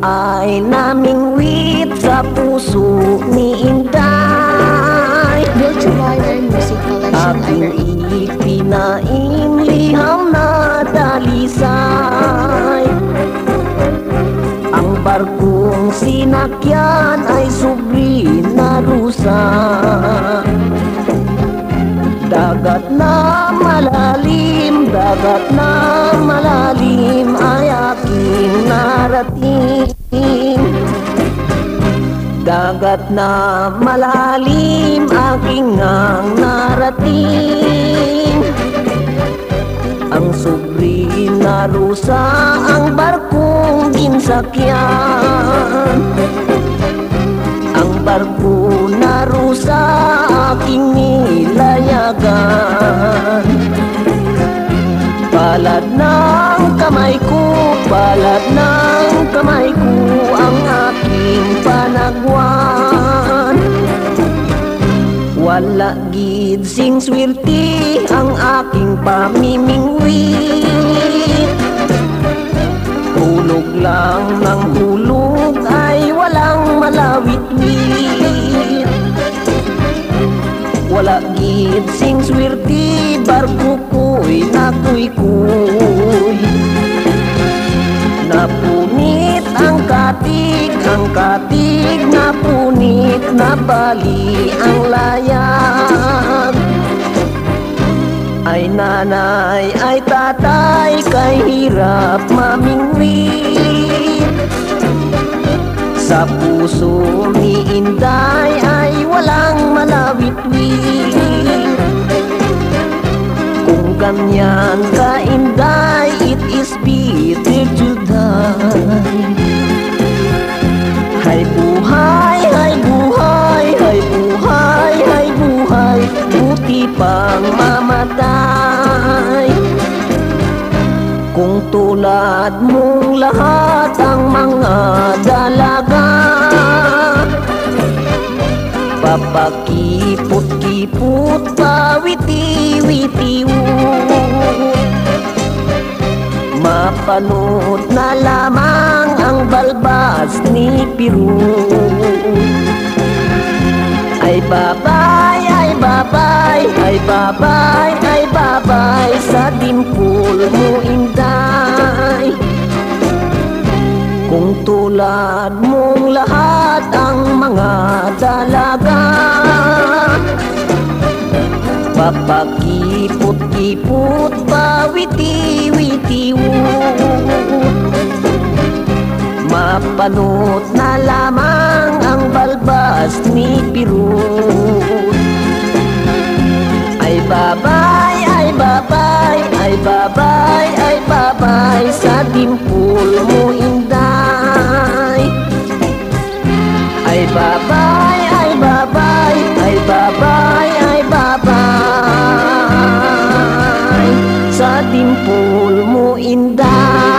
ay namingwit sa puso ni Inday. Built to Order Music Collection Library. Aking ipinaing liham na dalisay. Ang barkong sinakyan ay subli na rusa. Dagat na malalim, dagat na malalim ay aking narating. Dagat na malalim aking ngang narating. Ang subli na rusa ang barkong ginsakyan. Ang barko na rusa aking nilayagan. Palad ng kamay ko, palad ng kamay ko ang aking panagwan. Wala gid sing swerte ang aking pamimingwit. Hulog lang ng hulog ay walang malawit-wit. Wala gid sing swerte, barko ko'y nakuy-kuy. Napunit ang katig napunit, nabali ang layag. Ay nanay, ay tatay, kay hirap mamingwit. Sa puso ni Inday ay walang malawit-wit. Kung ganyan ka Inday, it is better to die. Hay buhay, hay buhay, hay buhay, hay buhay, buti pang mamatay. Kung tulad mong lahat ang mga dalaga, papakipot-kipot, pawiti-witi-wut. Mapanood na lamang ang balbas ni Piru. Ay babay, ay babay, ay babay, ay babay sa dimpul mo Inday. Kung tulad mong lahat ang mga dalaga, papakipot-kipot, pawiti-witi-wut. Mapanood na lamang ang balbas ni Pirut. Ay babay, ay babay, ay babay, ay babay sa dimpul mo Inday. Ay babay, ay babay, ay babay, ay babay sa dimpul mo Inday.